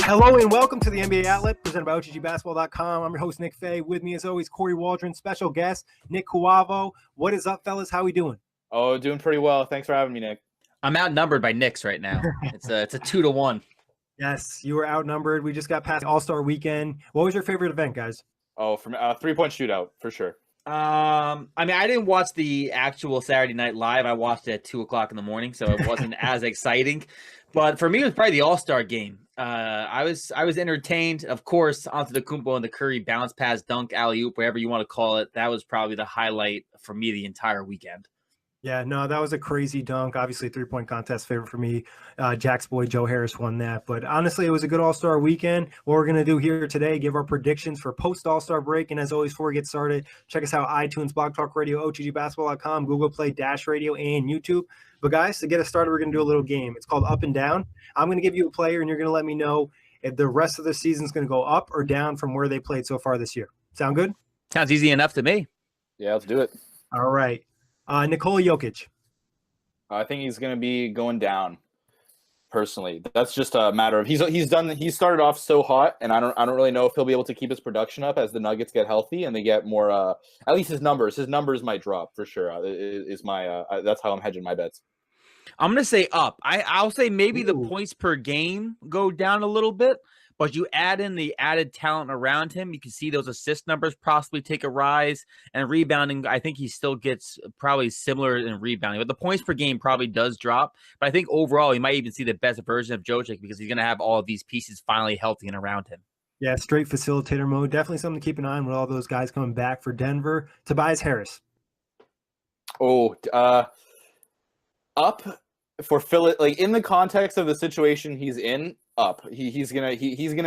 Hello and welcome to the NBA Outlet presented by OTGBasketball.com. I'm your host, Nick Fay. With me, as always, Kory Waldron, special guest, Nik Cuvalo. What is up, fellas? How we doing? Oh, doing pretty well. Thanks for having me, Nick. I'm outnumbered by Knicks right now. It's a 2-1. Yes, you were outnumbered. We just got past All-Star Weekend. What was your favorite event, guys? Oh, from three-point shootout, for sure. I didn't watch the actual Saturday Night Live. I watched it at 2:00 in the morning, so it wasn't as exciting. But for me, it was probably the All-Star game. I was entertained. Of course, Antetokounmpo and the Curry bounce pass, dunk, alley-oop, whatever you want to call it. That was probably the highlight for me the entire weekend. Yeah, no, that was a crazy dunk. Obviously, three-point contest favorite for me. Jack's boy, Joe Harris, won that. But honestly, it was a good All-Star weekend. What we're going to do here today, give our predictions for post-All-Star break. And as always, before we get started, check us out, iTunes, Blog Talk Radio, OTGBasketball.com, Google Play, Dash Radio, and YouTube. But guys, to get us started, we're going to do a little game. It's called Up and Down. I'm going to give you a player, and you're going to let me know if the rest of the season is going to go up or down from where they played so far this year. Sound good? Sounds easy enough to me. Yeah, let's do it. All right. Nikola Jokic. I think he's going to be going down. Personally, that's just a matter of he started off so hot, and I don't really know if he'll be able to keep his production up as the Nuggets get healthy and they get more. At least his numbers might drop for sure. That's how I'm hedging my bets. I'm going to say up. I'll say maybe the points per game go down a little bit, but you add in the added talent around him. You can see those assist numbers possibly take a rise, and rebounding, I think he still gets probably similar in rebounding, but the points per game probably does drop. But I think overall, you might even see the best version of Jokic because he's going to have all of these pieces finally healthy and around him. Yeah, straight facilitator mode. Definitely something to keep an eye on with all those guys coming back for Denver. Tobias Harris. Up for Philly, like in the context of the situation he's in. Up, he's gonna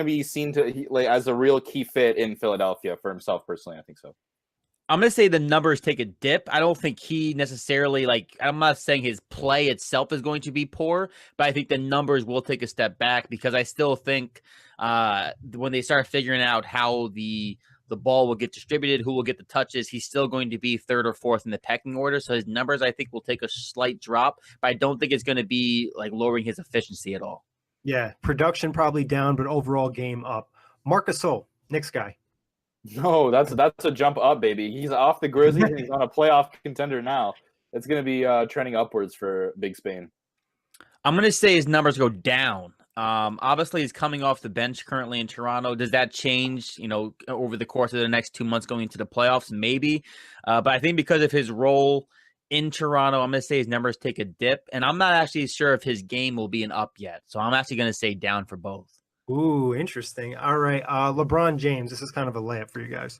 be seen as a real key fit in Philadelphia for himself personally. I think so. I'm gonna say the numbers take a dip. I don't think he necessarily I'm not saying his play itself is going to be poor, but I think the numbers will take a step back because I still think when they start figuring out how the ball will get distributed, who will get the touches, he's still going to be third or fourth in the pecking order. So his numbers I think will take a slight drop, but I don't think it's going to be lowering his efficiency at all. Yeah, production probably down, but overall game up. Marc Gasol, Knicks guy. No, that's a jump up, baby. He's off the Grizzlies and he's on a playoff contender now. It's going to be trending upwards for Big Spain. I'm going to say his numbers go down. Obviously, he's coming off the bench currently in Toronto. Does that change, over the course of the next 2 months going into the playoffs? Maybe. But I think because of his role in Toronto, I'm going to say his numbers take a dip, and I'm not actually sure if his game will be an up yet. So I'm actually going to say down for both. Ooh, interesting. All right. LeBron James, this is kind of a layup for you guys.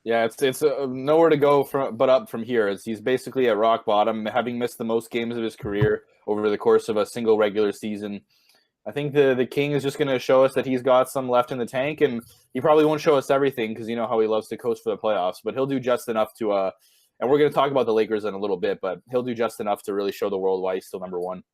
Yeah, it's nowhere to go but up from here. He's basically at rock bottom, having missed the most games of his career over the course of a single regular season. I think the King is just going to show us that he's got some left in the tank, and he probably won't show us everything because you know how he loves to coach for the playoffs, but he'll do just enough to and we're going to talk about the Lakers in a little bit, but he'll do just enough to really show the world why he's still number one.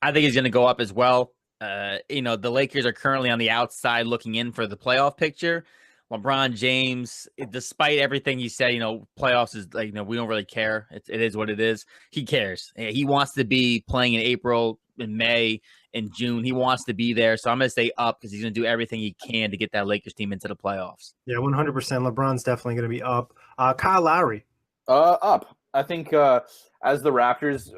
I think he's going to go up as well. The Lakers are currently on the outside looking in for the playoff picture. LeBron James, despite everything he said, playoffs is we don't really care. It is what it is. He cares. He wants to be playing in April, in May, in June. He wants to be there. So I'm going to say up because he's going to do everything he can to get that Lakers team into the playoffs. Yeah, 100%. LeBron's definitely going to be up. Kyle Lowry. Up. I think as the Raptors,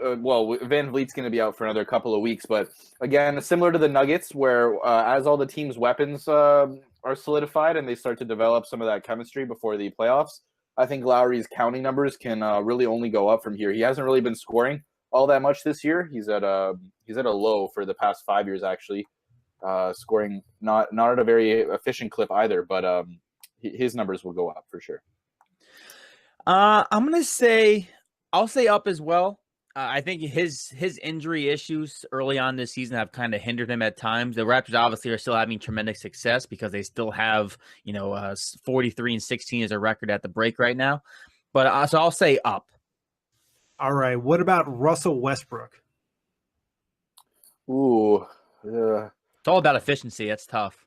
Van Vliet's going to be out for another couple of weeks. But again, similar to the Nuggets, where as all the team's weapons are solidified and they start to develop some of that chemistry before the playoffs, I think Lowry's counting numbers can really only go up from here. He hasn't really been scoring all that much this year. He's at a low for the past 5 years, actually, scoring not at a very efficient clip either. But his numbers will go up for sure. I'm going to say I'll say up as well. I think his injury issues early on this season have kind of hindered him at times. The Raptors obviously are still having tremendous success because they still have, 43-16 as a record at the break right now. But so I'll say up. All right. What about Russell Westbrook? Ooh. It's all about efficiency. That's tough.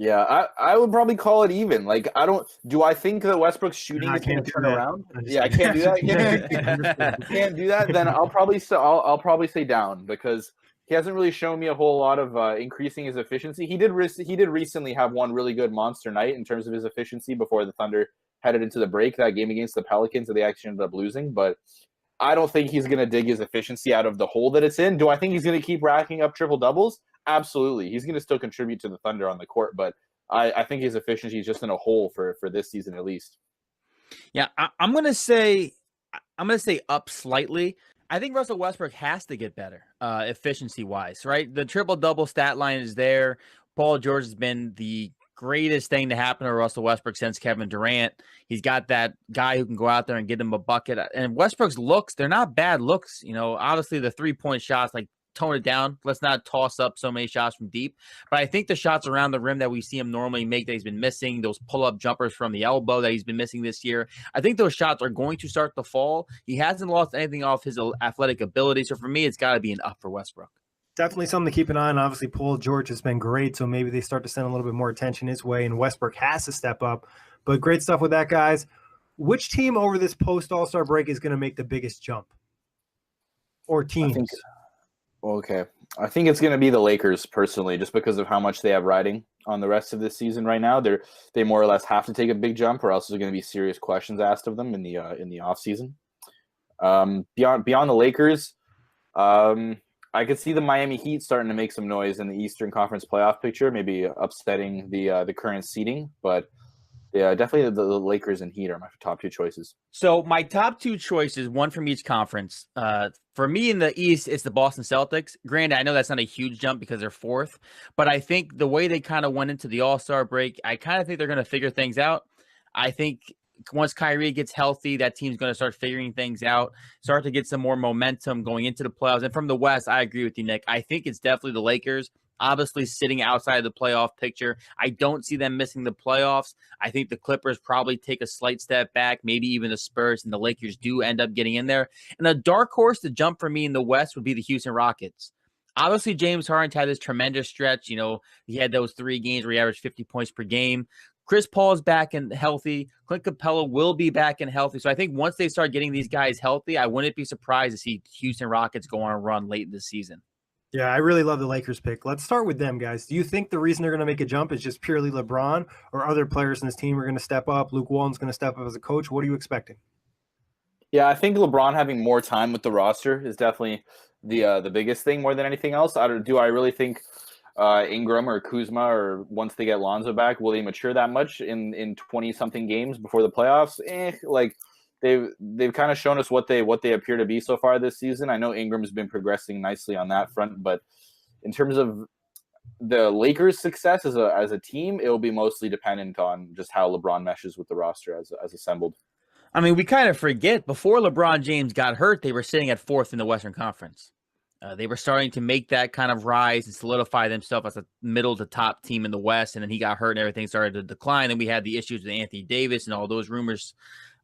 Yeah, I would probably call it even. Like, do I think that Westbrook's shooting I is going can't to do turn that. around? I'm just Yeah, I can't do that. kidding. Can't do that. Then I'll probably say down, because he hasn't really shown me a whole lot of increasing his efficiency. He did recently have one really good monster night in terms of his efficiency before the Thunder headed into the break, that game against the Pelicans that they actually ended up losing. But I don't think he's going to dig his efficiency out of the hole that it's in. Do I think he's going to keep racking up triple doubles? Absolutely. He's going to still contribute to the Thunder on the court, but I think his efficiency is just in a hole for this season at least. Yeah, I'm gonna say up slightly. I think Russell Westbrook has to get better, efficiency wise, right? The triple double stat line is there. Paul George has been the greatest thing to happen to Russell Westbrook since Kevin Durant. He's got that guy who can go out there and get him a bucket. And Westbrook's looks, they're not bad looks. You know, obviously the 3-point shots, like, tone it down. Let's not toss up so many shots from deep. But I think the shots around the rim that we see him normally make that he's been missing, those pull-up jumpers from the elbow that he's been missing this year, I think those shots are going to start to fall. He hasn't lost anything off his athletic ability. So for me, it's got to be an up for Westbrook. Definitely something to keep an eye on. Obviously, Paul George has been great, so maybe they start to send a little bit more attention his way, and Westbrook has to step up. But great stuff with that, guys. Which team over this post-All-Star break is going to make the biggest jump? Or teams? I think it's going to be the Lakers, personally, just because of how much they have riding on the rest of this season right now. They more or less have to take a big jump, or else there's going to be serious questions asked of them in the offseason. Beyond the Lakers, I could see the Miami Heat starting to make some noise in the Eastern Conference playoff picture, maybe upsetting the current seeding. But yeah, definitely the Lakers and Heat are my top two choices. So my top two choices, one from each conference. For me in the East, it's the Boston Celtics. Granted, I know that's not a huge jump because they're fourth, but I think the way they kind of went into the All-Star break, I kind of think they're going to figure things out. I think once Kyrie gets healthy, that team's going to start figuring things out, start to get some more momentum going into the playoffs. And from the West, I agree with you, Nick. I think it's definitely the Lakers. Obviously sitting outside of the playoff picture. I don't see them missing the playoffs. I think the Clippers probably take a slight step back, maybe even the Spurs, and the Lakers do end up getting in there. And a dark horse to jump for me in the West would be the Houston Rockets. Obviously, James Harden's had this tremendous stretch. You know, he had those 3 games where he averaged 50 points per game. Chris Paul's back and healthy. Clint Capella will be back and healthy. So I think once they start getting these guys healthy, I wouldn't be surprised to see Houston Rockets go on a run late in the season. Yeah, I really love the Lakers pick. Let's start with them, guys. Do you think the reason they're going to make a jump is just purely LeBron, or other players in this team are going to step up? Luke Walton's going to step up as a coach. What are you expecting? Yeah, I think LeBron having more time with the roster is definitely the biggest thing more than anything else. Do I really think Ingram or Kuzma, or once they get Lonzo back, will they mature that much in 20-something games before the playoffs? Like they've kind of shown us what they appear to be so far this season. I know Ingram's been progressing nicely on that front, but in terms of the Lakers' success as a team, it will be mostly dependent on just how LeBron meshes with the roster as assembled. I mean, we kind of forget, before LeBron James got hurt, they were sitting at 4th in the Western Conference. They were starting to make that kind of rise and solidify themselves as a middle to top team in the West, and then he got hurt and everything started to decline. And we had the issues with Anthony Davis and all those rumors.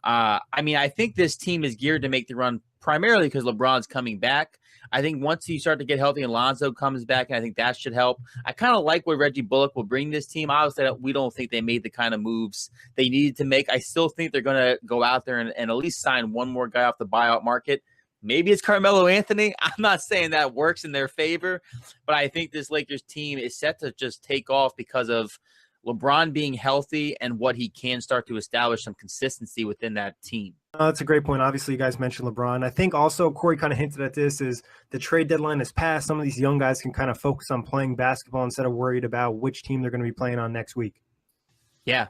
I mean, I think this team is geared to make the run primarily because LeBron's coming back. I think once you start to get healthy and Lonzo comes back, and I think that should help. I kind of like what Reggie Bullock will bring this team. Obviously, we don't think they made the kind of moves they needed to make. I still think they're going to go out there and at least sign one more guy off the buyout market. Maybe it's Carmelo Anthony. I'm not saying that works in their favor, but I think this Lakers team is set to just take off because of LeBron being healthy and what he can start to establish some consistency within that team. That's a great point. Obviously, you guys mentioned LeBron. I think also Kory kind of hinted at this, is the trade deadline has passed. Some of these young guys can kind of focus on playing basketball instead of worried about which team they're going to be playing on next week. Yeah.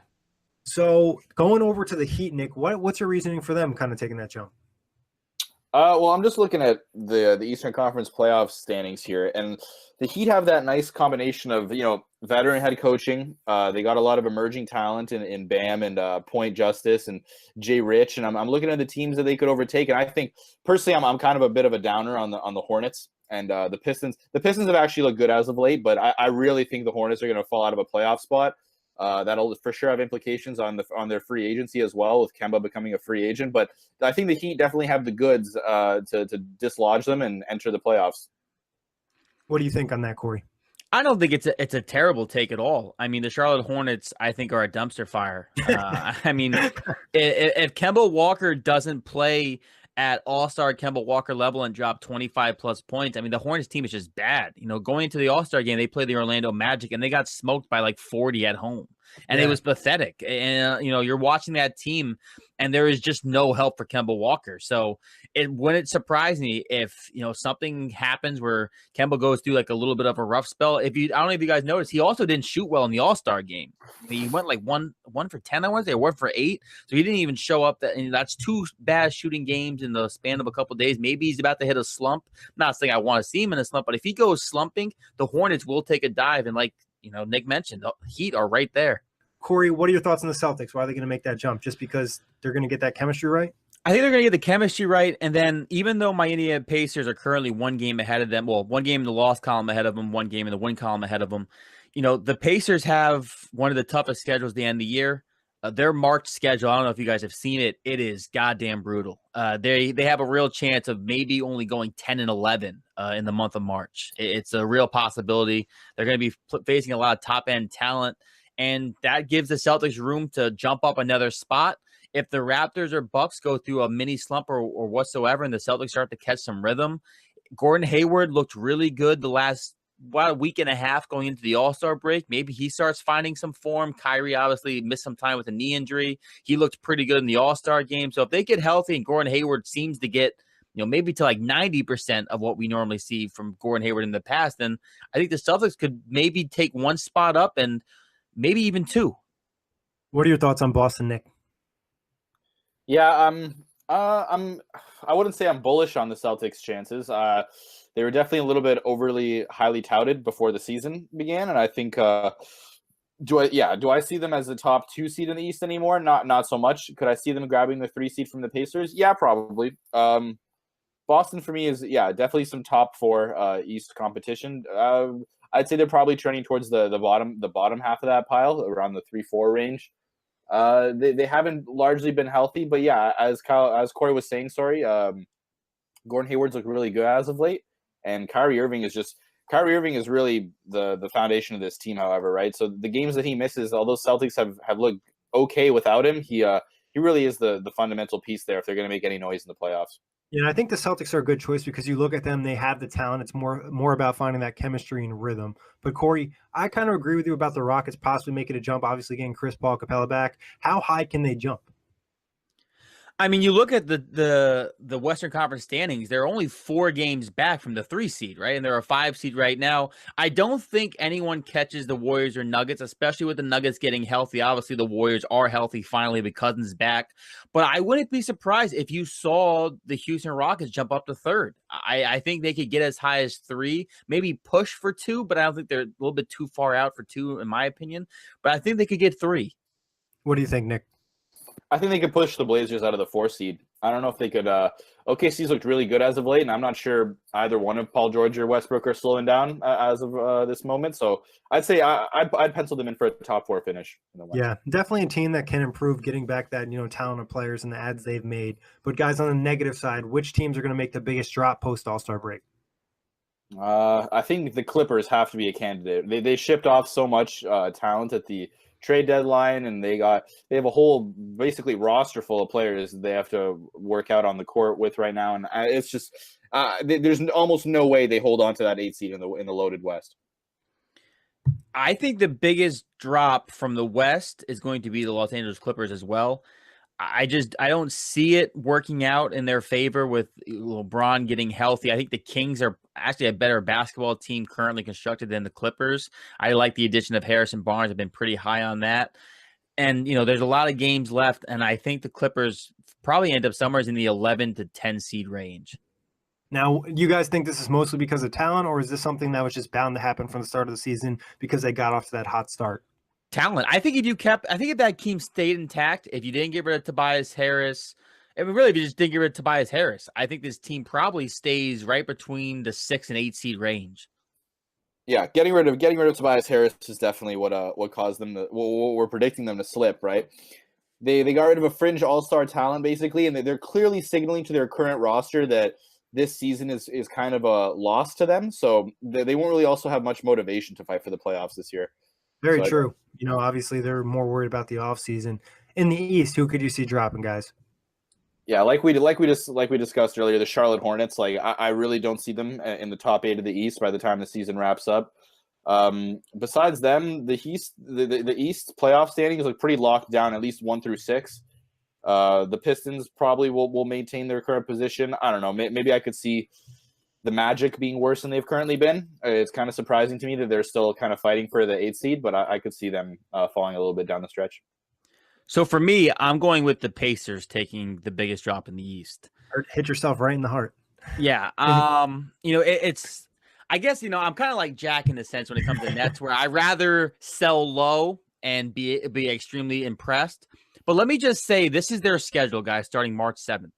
So going over to the Heat, Nick, what's your reasoning for them kind of taking that jump? Well, I'm just looking at the Eastern Conference playoff standings here, and the Heat have that nice combination of, veteran head coaching. They got a lot of emerging talent in Bam and Point Justice and Jay Rich, and I'm looking at the teams that they could overtake. And I think personally, I'm kind of a bit of a downer on the Hornets and the Pistons. The Pistons have actually looked good as of late, but I really think the Hornets are going to fall out of a playoff spot. That'll for sure have implications on their free agency as well, with Kemba becoming a free agent. But I think the Heat definitely have the goods to dislodge them and enter the playoffs. What do you think on that, Kory? I don't think it's a terrible take at all. I mean, the Charlotte Hornets, I think, are a dumpster fire. I mean, if Kemba Walker doesn't play at All-Star Kemba Walker level and drop 25 plus points, I mean, the Hornets team is just bad. Going into the All-Star game, they played the Orlando Magic and they got smoked by like 40 at home. And it was pathetic. And you're watching that team and there is just no help for Kemba Walker. So it wouldn't surprise me if, something happens where Kemba goes through like a little bit of a rough spell. I don't know if you guys noticed, he also didn't shoot well in the All-Star game. He went like one for 10, I want to say, or 1 for 8. So he didn't even show up. And that's 2 bad shooting games in the span of a couple of days. Maybe he's about to hit a slump. I'm not saying I want to see him in a slump, but if he goes slumping, the Hornets will take a dive. And like, Nick mentioned, the Heat are right there. Kory, what are your thoughts on the Celtics? Why are they going to make that jump? Just because they're going to get that chemistry right? I think they're going to get the chemistry right. And then even though my Indiana Pacers are currently 1 game ahead of them, well, 1 game in the loss column ahead of them, 1 game in the win column ahead of them, the Pacers have one of the toughest schedules at the end of the year. Their March schedule, I don't know if you guys have seen it. It is goddamn brutal. They have a real chance of maybe only going 10-11 in the month of March. It's a real possibility. They're going to be facing a lot of top-end talent, and that gives the Celtics room to jump up another spot. If the Raptors or Bucks go through a mini slump or whatsoever and the Celtics start to catch some rhythm, Gordon Hayward looked really good the last a week and a half going into the All-Star break. Maybe he starts finding some form. Kyrie obviously missed some time with a knee injury. He looked pretty good in the All-Star game. So if they get healthy and Gordon Hayward seems to get, maybe to like 90% of what we normally see from Gordon Hayward in the past, then I think the Celtics could maybe take 1 spot up and maybe even 2. What are your thoughts on Boston, Nick? Yeah, I wouldn't say I'm bullish on the Celtics' chances. They were definitely a little bit overly highly touted before the season began, and I think do I see them as the top 2 seed in the East anymore? Not so much. Could I see them grabbing the 3 seed from the Pacers? Yeah, probably. Boston for me is definitely some top 4 East competition. I'd say they're probably trending towards the bottom half of that pile, around the 3-4 range. They haven't largely been healthy, but yeah, as Kory was saying, Gordon Hayward's looked really good as of late, and Kyrie Irving is really the foundation of this team. However, right, so the games that he misses, although Celtics have looked okay without him, he really is the fundamental piece there if they're going to make any noise in the playoffs. Yeah, I think the Celtics are a good choice because you look at them, they have the talent. It's more about finding that chemistry and rhythm. But Kory, I kind of agree with you about the Rockets possibly making a jump, obviously getting Chris Paul, Capella back. How high can they jump? I mean, you look at the Western Conference standings, they're only 4 games back from the 3 seed, right? And they're a 5 seed right now. I don't think anyone catches the Warriors or Nuggets, especially with the Nuggets getting healthy. Obviously, the Warriors are healthy finally with Cousins back. But I wouldn't be surprised if you saw the Houston Rockets jump up to 3rd. I think they could get as high as 3, maybe push for 2, but I don't think they're a little bit too far out for 2, in my opinion. But I think they could get 3. What do you think, Nick? I think they could push the Blazers out of the 4 seed. I don't know if they could. OKC's looked really good as of late, and I'm not sure either one of Paul George or Westbrook are slowing down as of this moment. So I'd say I'd pencil them in for a top 4 finish. Yeah, definitely a team that can improve, getting back that talent of players and the ads they've made. But guys, on the negative side, which teams are going to make the biggest drop post All-Star break? I think the Clippers have to be a candidate. They shipped off so much talent at the trade deadline, and they have a whole basically roster full of players they have to work out on the court with right now, and it's just there's almost no way they hold on to that 8 seed in the loaded West. I think the biggest drop from the West is going to be the Los Angeles Clippers as well. I don't see it working out in their favor with LeBron getting healthy. I think the Kings are actually a better basketball team currently constructed than the Clippers. I like the addition of Harrison Barnes. I've been pretty high on that. And, there's a lot of games left, and I think the Clippers probably end up somewhere in the 11 to 10 seed range. Now, you guys think this is mostly because of talent, or is this something that was just bound to happen from the start of the season because they got off to that hot start? Talent. I think if that team stayed intact, if you didn't get rid of Tobias Harris, if you just didn't get rid of Tobias Harris, I think this team probably stays right between the 6 and 8 seed range. Yeah, getting rid of Tobias Harris is definitely what caused them to. What we're predicting them to slip, right? They got rid of a fringe all-star talent basically, and they're clearly signaling to their current roster that this season is kind of a loss to them. So they won't really also have much motivation to fight for the playoffs this year. Very true. Obviously they're more worried about the offseason. In the East, who could you see dropping, guys? Yeah, like we discussed earlier, the Charlotte Hornets. Like I really don't see them in the top 8 of the East by the time the season wraps up. Besides them, the East playoff standings look pretty locked down, at least 1 through 6. The Pistons probably will maintain their current position. I don't know. Maybe I could see the Magic being worse than they've currently been. It's kind of surprising to me that they're still kind of fighting for the 8th seed, but I could see them falling a little bit down the stretch. So for me, I'm going with the Pacers taking the biggest drop in the East. Hit yourself right in the heart. Yeah. It's I guess, I'm kind of like Jack in the sense when it comes to Nets, where I rather sell low and be extremely impressed. But let me just say, this is their schedule, guys, starting March 7th.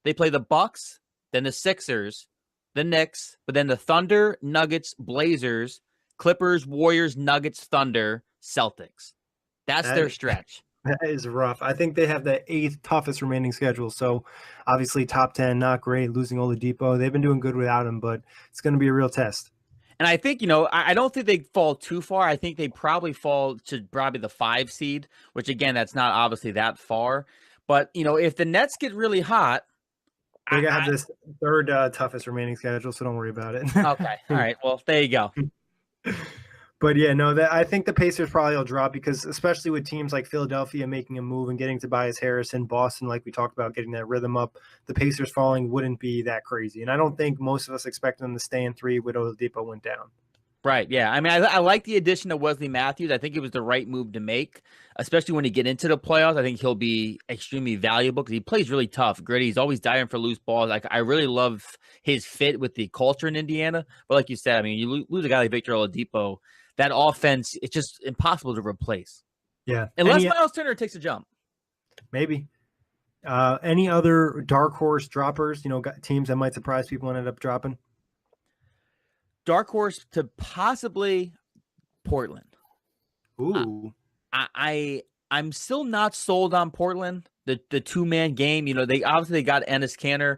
They play the Bucks, then the Sixers, the Knicks, but then the Thunder, Nuggets, Blazers, Clippers, Warriors, Nuggets, Thunder, Celtics. That's their stretch. That is rough. I think they have the 8th toughest remaining schedule. So obviously top 10, not great, losing Oladipo. They've been doing good without him, but it's going to be a real test. And I think, I don't think they fall too far. I think they probably fall to probably the 5 seed, which again, that's not obviously that far. But, if the Nets get really hot. They have this 3rd toughest remaining schedule, so don't worry about it. Okay. All right. Well, there you go. But yeah, no, I think the Pacers probably will drop because especially with teams like Philadelphia making a move and getting Tobias Harris and Boston, like we talked about, getting that rhythm up, the Pacers falling wouldn't be that crazy. And I don't think most of us expect them to stay in 3 with Oladipo went down. Right. Yeah. I mean, I like the addition of Wesley Matthews. I think it was the right move to make, especially when you get into the playoffs. I think he'll be extremely valuable because he plays really tough, gritty. He's always diving for loose balls. Like I really love his fit with the culture in Indiana. But like you said, I mean, you lose a guy like Victor Oladipo, that offense, it's just impossible to replace. Yeah. Unless Miles Turner takes a jump. Maybe. Any other dark horse droppers, teams that might surprise people and end up dropping? Dark horse to possibly Portland. Ooh. I'm still not sold on Portland. The 2-man game, they obviously got Enes Kanter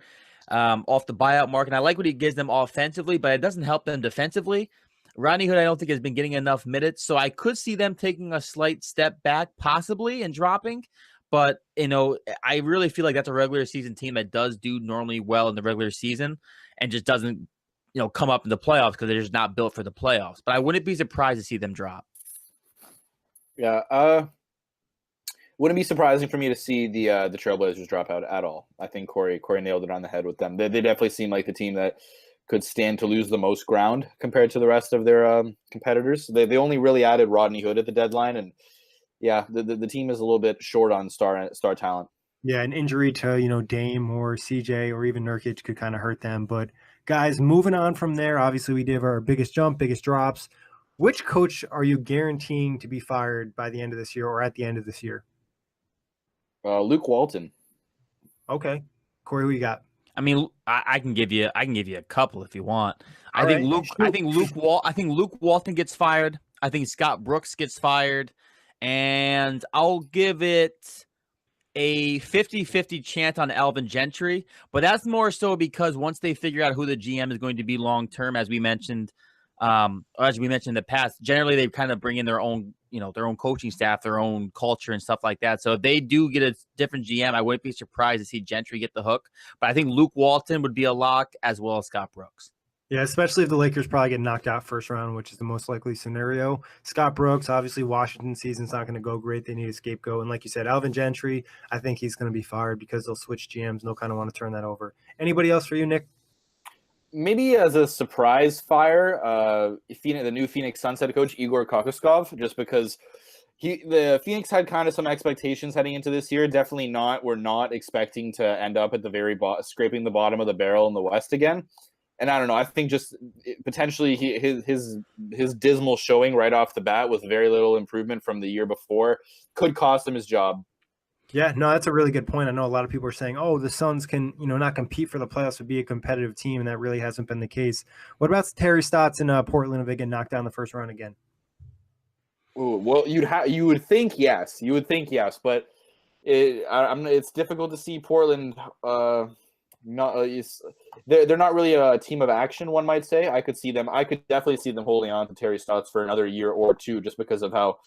off the buyout market. I like what he gives them offensively, but it doesn't help them defensively. Rodney Hood, I don't think has been getting enough minutes, so I could see them taking a slight step back, possibly, and dropping. But I really feel like that's a regular season team that does do normally well in the regular season, and just doesn't, come up in the playoffs because they're just not built for the playoffs. But I wouldn't be surprised to see them drop. Yeah, wouldn't be surprising for me to see the Trailblazers drop out at all. I think Kory nailed it on the head with them. They definitely seem like the team that could stand to lose the most ground compared to the rest of their competitors. They only really added Rodney Hood at the deadline, and yeah, the team is a little bit short on star talent. Yeah, an injury to Dame or CJ or even Nurkic could kind of hurt them. But guys, moving on from there, obviously we did our biggest jump, biggest drops. Which coach are you guaranteeing to be fired by the end of this year or at the end of this year? Luke Walton. Okay, Kory, who you got? I mean, I can give you a couple if you want. I think Luke Walton gets fired. I think Scott Brooks gets fired, and I'll give it a 50-50 chance on Alvin Gentry. But that's more so because once they figure out who the GM is going to be long term, as we mentioned in the past, generally they kind of bring in their own coaching staff, their own culture and stuff like that. So if they do get a different GM, I wouldn't be surprised to see Gentry get the hook. But I think Luke Walton would be a lock, as well as Scott Brooks. Yeah, especially if the Lakers probably get knocked out first round, which is the most likely scenario. Scott Brooks, obviously Washington season's not going to go great. They need a scapegoat. And like you said, Alvin Gentry, I think he's going to be fired because they'll switch GMs and they'll kind of want to turn that over. Anybody else for you, Nick? Maybe as a surprise fire, the new Phoenix Suns head coach, Igor Kokoskov, just because the Phoenix had kind of some expectations heading into this year. Definitely we're not expecting to end up at the very scraping the bottom of the barrel in the West again. And I don't know, I think just potentially his dismal showing right off the bat with very little improvement from the year before could cost him his job. Yeah, no, that's a really good point. I know a lot of people are saying, oh, the Suns can, not compete for the playoffs, but be a competitive team, and that really hasn't been the case. What about Terry Stotts in Portland if they get knocked down the first round again? Ooh, well, you would think yes, but it's difficult to see Portland not they're not really a team of action, one might say. I could definitely see them holding on to Terry Stotts for another year or two, just because of how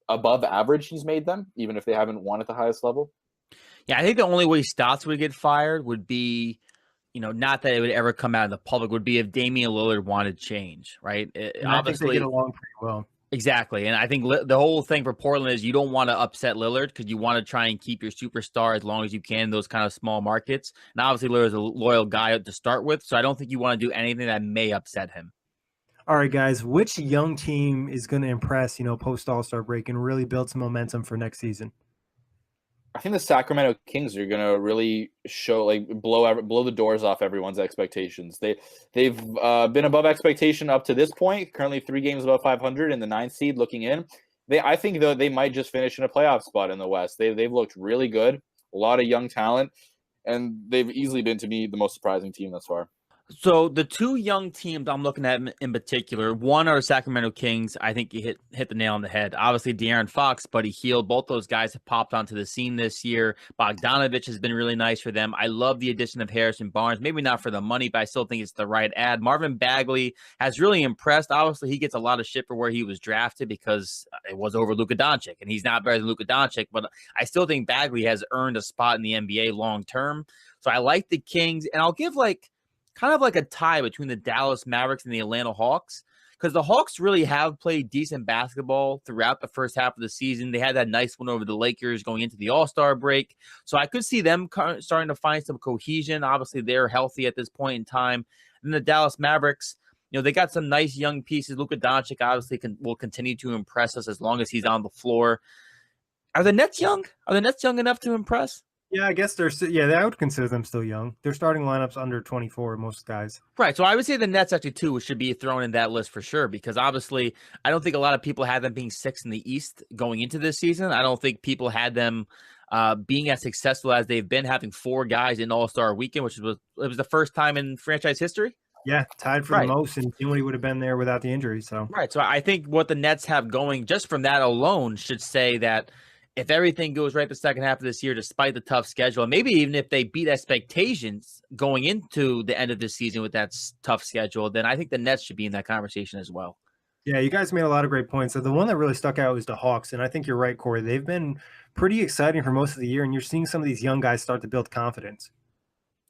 above average he's made them, even if they haven't won at the highest level. Yeah, I think the only way Stotts would get fired would be, not that it would ever come out in the public, would be if Damian Lillard wanted change, right? And I think they get along pretty well. Exactly. And I think the whole thing for Portland is you don't want to upset Lillard because you want to try and keep your superstar as long as you can in those kind of small markets. And obviously Lillard's a loyal guy to start with, so I don't think you want to do anything that may upset him. All right, guys, which young team is going to impress, post All-Star break and really build some momentum for next season? I think the Sacramento Kings are going to really show, blow the doors off everyone's expectations. They've been above expectation up to this point. Currently 3 games above 500 in the 9th seed looking in. I think though they might just finish in a playoff spot in the West. They've looked really good, a lot of young talent, and they've easily been, to me, the most surprising team thus far. So the 2 young teams I'm looking at in particular, one are the Sacramento Kings. I think you hit the nail on the head. Obviously, De'Aaron Fox, Buddy Hield, both those guys have popped onto the scene this year. Bogdanovich has been really nice for them. I love the addition of Harrison Barnes. Maybe not for the money, but I still think it's the right ad. Marvin Bagley has really impressed. Obviously, he gets a lot of shit for where he was drafted because it was over Luka Doncic, and he's not better than Luka Doncic, but I still think Bagley has earned a spot in the NBA long term. So I like the Kings, and I'll give kind of like a tie between the Dallas Mavericks and the Atlanta Hawks, because the Hawks really have played decent basketball throughout the first half of the season. They had that nice one over the Lakers going into the All-Star break. So I could see them starting to find some cohesion. Obviously, they're healthy at this point in time. And the Dallas Mavericks, they got some nice young pieces. Luka Doncic obviously will continue to impress us as long as he's on the floor. Are the Nets young? Are the Nets young enough to impress? Yeah, I guess I would consider them still young. Their starting lineup's under 24, most guys. Right. So I would say the Nets actually, too, should be thrown in that list for sure, because obviously I don't think a lot of people had them being 6th in the East going into this season. I don't think people had them being as successful as they've been, having 4 guys in All-Star weekend, which was the first time in franchise history. Yeah, tied for the most, and Dinwiddie would have been there without the injury. So right. So I think what the Nets have going just from that alone should say that if everything goes right the second half of this year, despite the tough schedule, and maybe even if they beat expectations going into the end of this season with that tough schedule, then I think the Nets should be in that conversation as well. Yeah, you guys made a lot of great points. So the one that really stuck out was the Hawks, and I think you're right, Kory. They've been pretty exciting for most of the year, and you're seeing some of these young guys start to build confidence.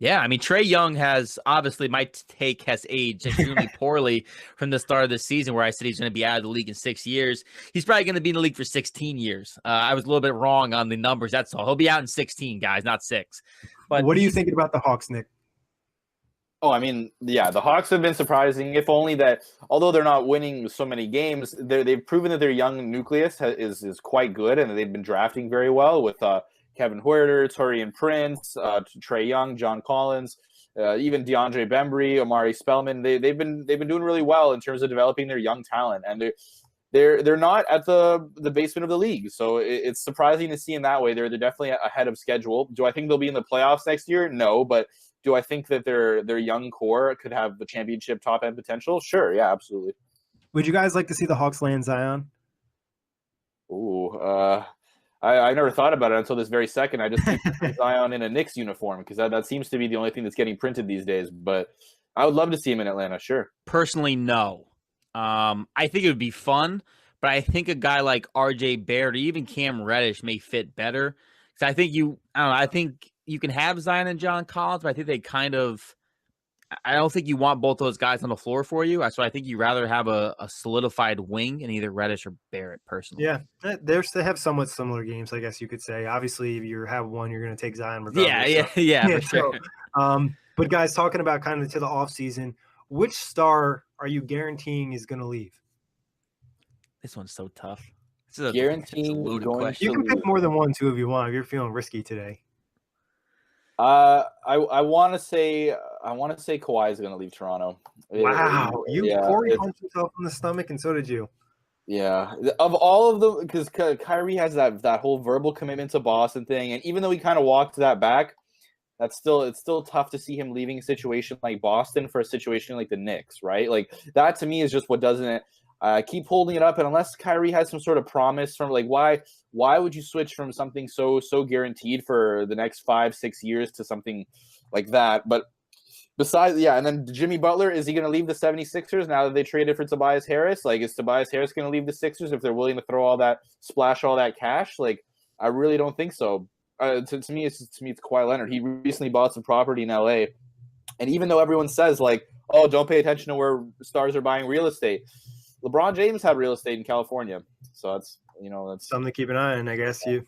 Yeah, I mean, Trae Young has obviously, my take has aged extremely poorly from the start of the season, where I said he's going to be out of the league in 6 years. He's probably going to be in the league for 16 years. I was a little bit wrong on the numbers. That's all. He'll be out in 16, guys, not 6. But what are you thinking about the Hawks, Nick? Oh, I mean, yeah, the Hawks have been surprising, if only that, although they're not winning so many games, they've proven that their young nucleus is quite good, and they've been drafting very well with Kevin Huerter, Taurean Prince, Trae Young, John Collins, even DeAndre Bembry, Omari Spellman. They've been doing really well in terms of developing their young talent, and they're not at the basement of the league. So it's surprising to see in that way. They're definitely ahead of schedule. Do I think they'll be in the playoffs next year? No, but do I think that their young core could have the championship top end potential? Sure, yeah, absolutely. Would you guys like to see the Hawks land Zion? Ooh, I never thought about it until this very second. I just think Zion in a Knicks uniform, because that seems to be the only thing that's getting printed these days. But I would love to see him in Atlanta, sure. Personally, no. I think it would be fun, but I think a guy like R.J. Barrett or even Cam Reddish may fit better. Because I think you can have Zion and John Collins, but I think I don't think you want both those guys on the floor for you. So I think you'd rather have a solidified wing in either Reddish or Barrett, personally. Yeah, they have somewhat similar games, I guess you could say. Obviously, if you have one, you're going to take Zion regardless. Yeah, for sure. But guys, talking about kind of to the offseason, which star are you guaranteeing is going to leave? This one's so tough. Guaranteeing going. You can pick more than one, too, if you want. If you're feeling risky today. I want to say Kawhi is going to leave Toronto. Wow, Kory punched himself in the stomach, and so did you. Yeah, of all of them, because Kyrie has that whole verbal commitment to Boston thing, and even though he kind of walked that back, it's still tough to see him leaving a situation like Boston for a situation like the Knicks, right? Like that to me is just what doesn't. Keep holding it up, and unless Kyrie has some sort of promise from like why would you switch from something so guaranteed for the next 5-6 years to something like that? But besides, and then Jimmy Butler, is he going to leave the 76ers now that they traded for Tobias Harris? Like, is Tobias Harris going to leave the Sixers if they're willing to splash all that cash? Like, I really don't think so. To me, it's Kawhi Leonard. He recently bought some property in LA, and even though everyone says like, oh, don't pay attention to where stars are buying real estate, LeBron James had real estate in California, so that's something to keep an eye on. I guess you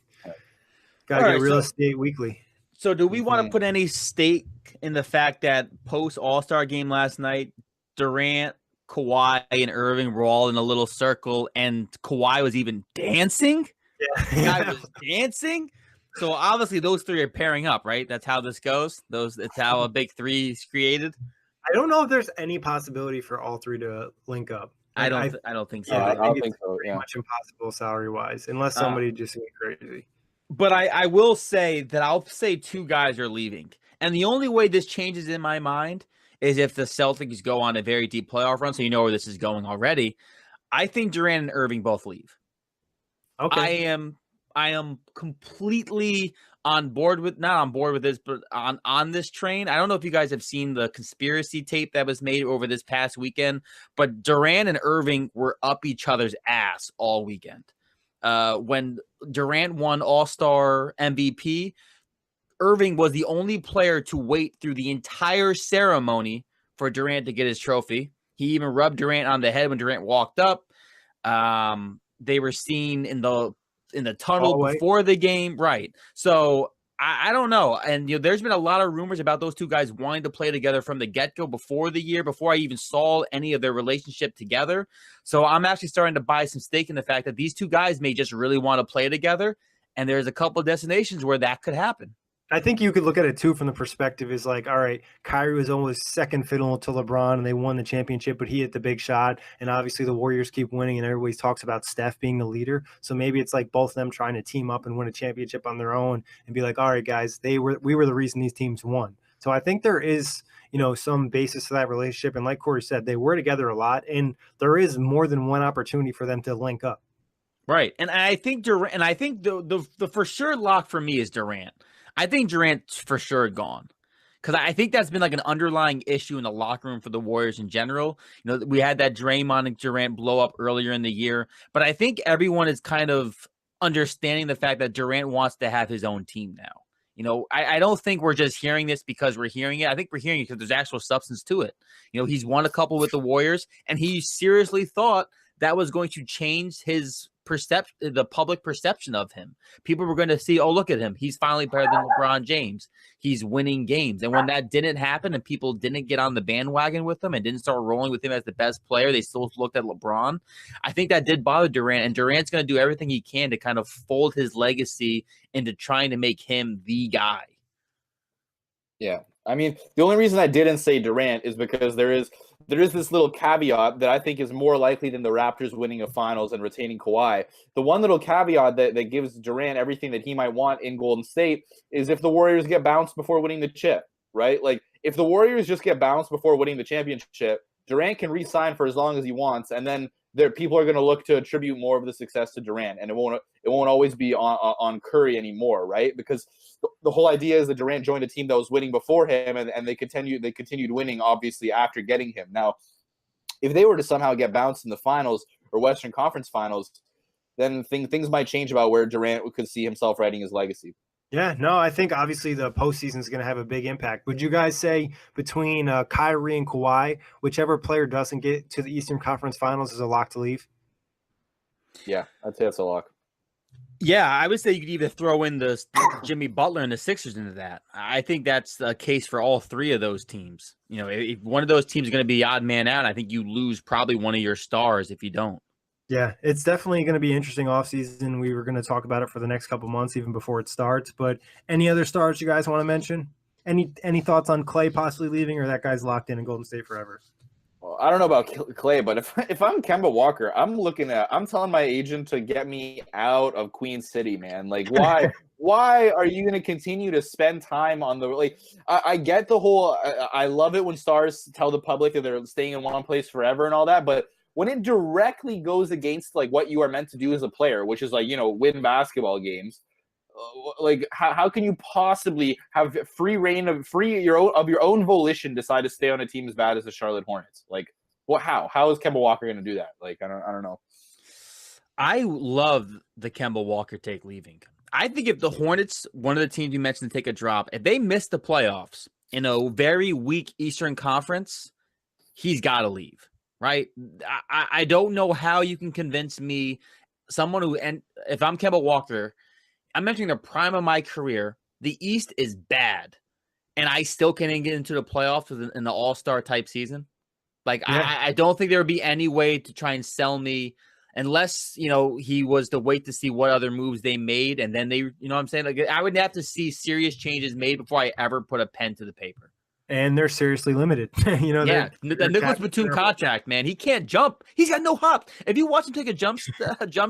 got to All get right, real estate weekly. So do we want to put any stake in the fact that post All-Star game last night, Durant, Kawhi, and Irving were all in a little circle, and Kawhi was even dancing? Yeah. The guy was dancing. So obviously those three are pairing up, right? That's how this goes. It's how a big three is created. I don't know if there's any possibility for all three to link up. I don't think so. Yeah, I don't think think it's so. pretty much impossible salary-wise, unless somebody just went crazy. But I will say that I'll say two guys are leaving. And the only way this changes in my mind is if the Celtics go on a very deep playoff run, so you know where this is going already. I think Durant and Irving both leave. Okay. I am completely not on board with this, but on this train. I don't know if you guys have seen the conspiracy tape that was made over this past weekend, but Durant and Irving were up each other's ass all weekend. When Durant won All-Star MVP, Irving was the only player to wait through the entire ceremony for Durant to get his trophy. He even rubbed Durant on the head when Durant walked up. They were seen in the tunnel before the game, right? So I don't know. And there's been a lot of rumors about those two guys wanting to play together from the get-go before I even saw any of their relationship together. So I'm actually starting to buy some stake in the fact that these two guys may just really want to play together. And there's a couple of destinations where that could happen. I think you could look at it too from the perspective is like, all right, Kyrie was almost second fiddle to LeBron and they won the championship, but he hit the big shot. And obviously the Warriors keep winning and everybody talks about Steph being the leader. So maybe it's like both of them trying to team up and win a championship on their own and be like, all right, guys, we were the reason these teams won. So I think there is, some basis to that relationship. And like Kory said, they were together a lot and there is more than one opportunity for them to link up. Right. And I think Durant, and I think the for sure lock for me is Durant. I think Durant's for sure gone because I think that's been like an underlying issue in the locker room for the Warriors in general. We had that Draymond and Durant blow up earlier in the year, but I think everyone is kind of understanding the fact that Durant wants to have his own team now. I don't think we're just hearing this because we're hearing it. I think we're hearing it because there's actual substance to it. He's won a couple with the Warriors, and he seriously thought that was going to change his perception, the public perception of him. People were going to see, oh, look at him. He's finally better than LeBron James. He's winning games. And when that didn't happen and people didn't get on the bandwagon with him and didn't start rolling with him as the best player, they still looked at LeBron. I think that did bother Durant, and Durant's going to do everything he can to kind of fold his legacy into trying to make him the guy. Yeah. I mean, the only reason I didn't say Durant is because there is this little caveat that I think is more likely than the Raptors winning a finals and retaining Kawhi. The one little caveat that gives Durant everything that he might want in Golden State is if the Warriors get bounced before winning the chip, right? Like, if the Warriors just get bounced before winning the championship, Durant can re-sign for as long as he wants, and then people are going to look to attribute more of the success to Durant, and it won't always be on Curry anymore, right? Because the whole idea is that Durant joined a team that was winning before him, and they continued winning obviously after getting him. Now, if they were to somehow get bounced in the finals or Western Conference Finals, then things might change about where Durant could see himself writing his legacy. Yeah, no, I think obviously the postseason is going to have a big impact. Would you guys say between Kyrie and Kawhi, whichever player doesn't get to the Eastern Conference Finals is a lock to leave? Yeah, I'd say that's a lock. Yeah, I would say you could either throw in the Jimmy Butler and the Sixers into that. I think that's the case for all three of those teams. If one of those teams is going to be odd man out, I think you lose probably one of your stars if you don't. Yeah, it's definitely going to be interesting offseason. We were going to talk about it for the next couple months, even before it starts. But any other stars you guys want to mention? Any thoughts on Clay possibly leaving, or that guy's locked in Golden State forever? Well, I don't know about Clay, but if I'm Kemba Walker, I'm telling my agent to get me out of Queen City, man. Like, why are you going to continue to spend time on the, like, I get the whole, I love it when stars tell the public that they're staying in one place forever and all that, but when it directly goes against like what you are meant to do as a player, which is like, win basketball games. Like how can you possibly have free reign of your own volition decide to stay on a team as bad as the Charlotte Hornets? Like how is Kemba Walker going to do that? Like I don't know. I love the Kemba Walker take leaving. I think if the Hornets, one of the teams you mentioned, to take a drop, if they miss the playoffs in a very weak Eastern Conference, he's got to leave, right? I don't know how you can convince me, someone who, and if I'm Kemba Walker, I'm entering the prime of my career. The East is bad, and I still can't get into the playoffs in the All-Star type season. Like, yeah. I don't think there would be any way to try and sell me unless, he was to wait to see what other moves they made. And then they, you know what I'm saying? Like, I would have to see serious changes made before I ever put a pen to the paper. And they're seriously limited. The Nicholas Batum contract, man, he can't jump. He's got no hop. If you watch him take a jump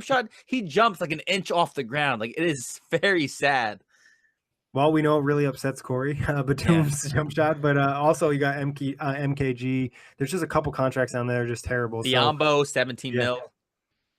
shot, he jumps like an inch off the ground. Like, it is very sad. Well, we know it really upsets Kory, Batum's jump shot, but also you got MKG. There's just a couple contracts down there just terrible. Biombo, 17 mil.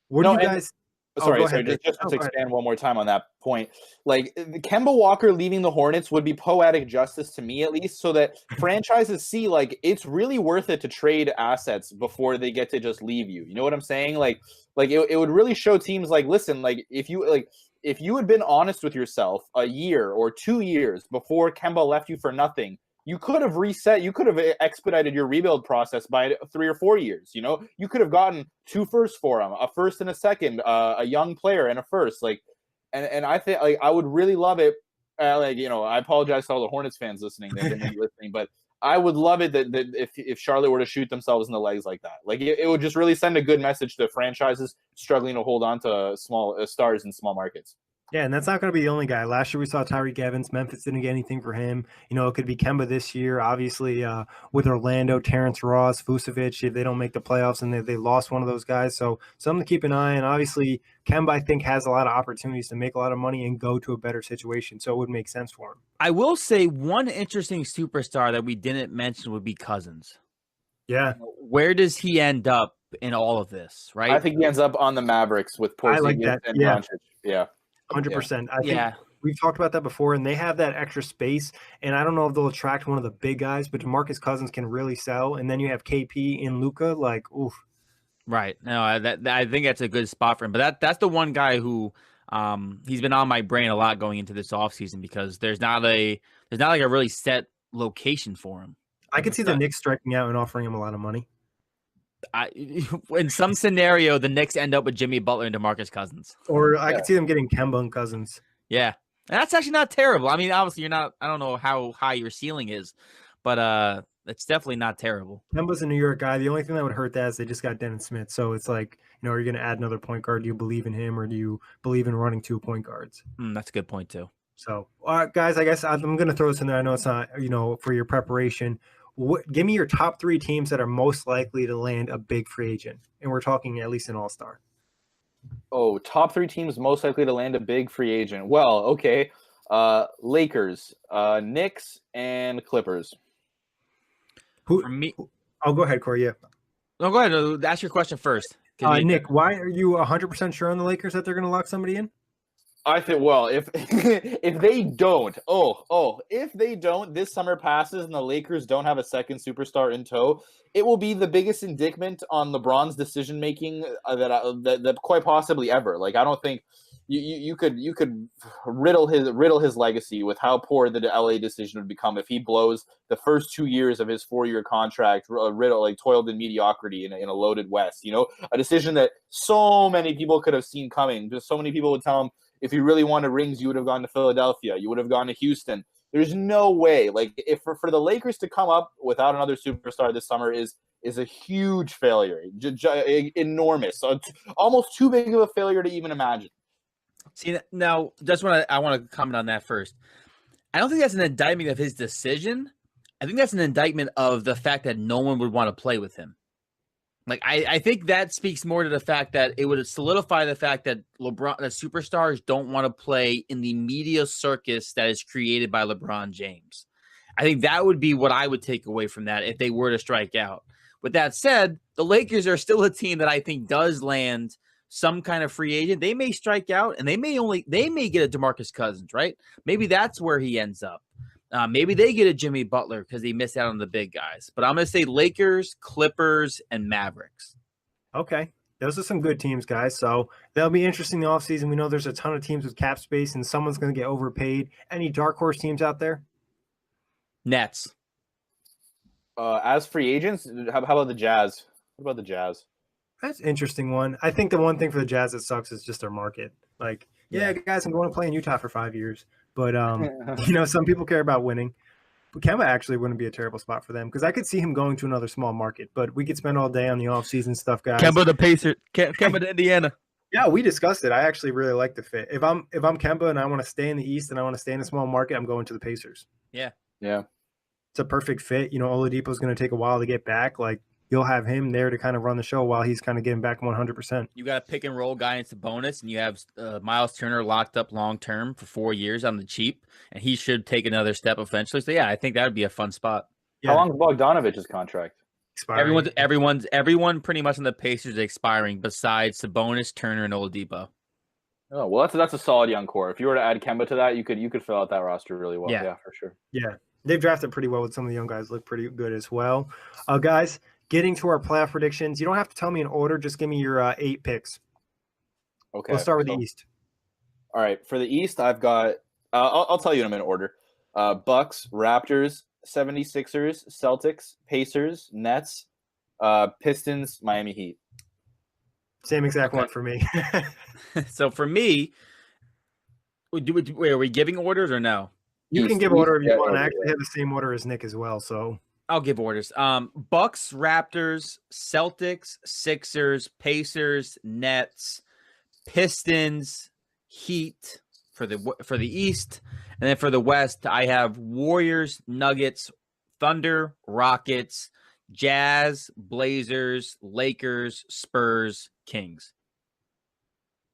What do you guys? Sorry, just to expand one more time on that point. Like, Kemba Walker leaving the Hornets would be poetic justice to me, at least, so that franchises see, like, it's really worth it to trade assets before they get to just leave you. You know what I'm saying? Like it would really show teams, like, listen, like, if you had been honest with yourself a year or 2 years before Kemba left you for nothing, you could have you could have expedited your rebuild process by 3 or 4 years. You could have gotten 2 firsts for him, a first and a second, a young player and a first. Like, and I think, like, I would really love it. I apologize to all the Hornets fans listening. They didn't be listening, but I would love it that if Charlotte were to shoot themselves in the legs like that, like it would just really send a good message to franchises struggling to hold on to small stars in small markets. Yeah, and that's not going to be the only guy. Last year we saw Tyreek Evans. Memphis didn't get anything for him. It could be Kemba this year. Obviously, with Orlando, Terrence Ross, Vucevic, if they don't make the playoffs and they lost one of those guys. So something to keep an eye on. Obviously, Kemba, I think, has a lot of opportunities to make a lot of money and go to a better situation. So it would make sense for him. I will say one interesting superstar that we didn't mention would be Cousins. Yeah. Where does he end up in all of this, right? I think he ends up on the Mavericks with Porzingis and Doncic. Yeah. 100%. I think we've talked about that before, and they have that extra space. And I don't know if they'll attract one of the big guys, but DeMarcus Cousins can really sell. And then you have KP and Luka, like, oof. Right. No, I think that's a good spot for him. But that's the one guy who he's been on my brain a lot going into this offseason because there's not like a really set location for him. I could see the Knicks striking out and offering him a lot of money. In some scenario, the Knicks end up with Jimmy Butler and DeMarcus Cousins. Or I could see them getting Kemba and Cousins. Yeah. And that's actually not terrible. I mean, obviously I don't know how high your ceiling is, but it's definitely not terrible. Kemba's a New York guy. The only thing that would hurt that is they just got Dennis Smith. So it's like, are you going to add another point guard? Do you believe in him or do you believe in running 2 point guards? That's a good point too. So, all right, guys, I guess I'm going to throw this in there. I know it's not, for your preparation. Give me your top 3 teams that are most likely to land a big free agent. And we're talking at least an all-star. Oh, top 3 teams most likely to land a big free agent. Well, okay. Lakers, Knicks, and Clippers. For me, I'll go ahead, Kory. Yeah. No, go ahead. Ask your question first. Nick, why are you 100% sure on the Lakers that they're going to lock somebody in? I think, well, if if they don't, if they don't, this summer passes and the Lakers don't have a second superstar in tow, it will be the biggest indictment on LeBron's decision making that quite possibly ever. Like, I don't think you could riddle his legacy with how poor the LA decision would become if he blows the first 2 years of his 4-year contract, toiled in mediocrity in a loaded West. A decision that so many people could have seen coming. Just so many people would tell him, if you really wanted rings, you would have gone to Philadelphia. You would have gone to Houston. There's no way. Like, if for the Lakers to come up without another superstar this summer is a huge failure, enormous, almost too big of a failure to even imagine. See, now I want to comment on that first. I don't think that's an indictment of his decision. I think that's an indictment of the fact that no one would want to play with him. Like, I think that speaks more to the fact that it would solidify the fact that that superstars don't want to play in the media circus that is created by LeBron James. I think that would be what I would take away from that if they were to strike out. With that said, the Lakers are still a team that I think does land some kind of free agent. They may strike out, and they may get a DeMarcus Cousins, right? Maybe that's where he ends up. Maybe they get a Jimmy Butler because they missed out on the big guys. But I'm going to say Lakers, Clippers, and Mavericks. Okay. Those are some good teams, guys. So that'll be interesting in the offseason. We know there's a ton of teams with cap space, and someone's going to get overpaid. Any dark horse teams out there? Nets. As free agents, how about the Jazz? What about the Jazz? That's an interesting one. I think the one thing for the Jazz that sucks is just their market. Like, yeah, guys, I'm going to play in Utah for 5 years. But, some people care about winning. But Kemba actually wouldn't be a terrible spot for them because I could see him going to another small market. But we could spend all day on the offseason stuff, guys. Kemba the Pacers. Kemba to Indiana. Yeah, we discussed it. I actually really like the fit. If I'm Kemba and I want to stay in the East and I want to stay in a small market, I'm going to the Pacers. Yeah. It's a perfect fit. Oladipo's going to take a while to get back. Like, you'll have him there to kind of run the show while he's kind of getting back 100%. You got a pick and roll guy into bonus, and you have Miles Turner locked up long term for 4 years on the cheap, and he should take another step eventually. So yeah, I think that would be a fun spot. Yeah. How long is Bogdanovich's contract? Expiring. Everyone pretty much in the Pacers is expiring besides Sabonis, Turner, and Oladipo. Oh well, that's a solid young core. If you were to add Kemba to that, you could fill out that roster really well. Yeah, for sure. Yeah, they've drafted pretty well with some of the young guys. Look pretty good as well. Guys, getting to our playoff predictions. You don't have to tell me in order. Just give me your 8 picks. Okay. We'll start with the East. All right. For the East, I've got I'll tell you in order. Bucks, Raptors, 76ers, Celtics, Pacers, Nets, Pistons, Miami Heat. Same exact one for me. So for me, are we giving orders or no? You can give order if you want. I actually have the same order as Nick as well. So I'll give orders. Bucks, Raptors, Celtics, Sixers, Pacers, Nets, Pistons, Heat for the East, and then for the West, I have Warriors, Nuggets, Thunder, Rockets, Jazz, Blazers, Lakers, Spurs, Kings.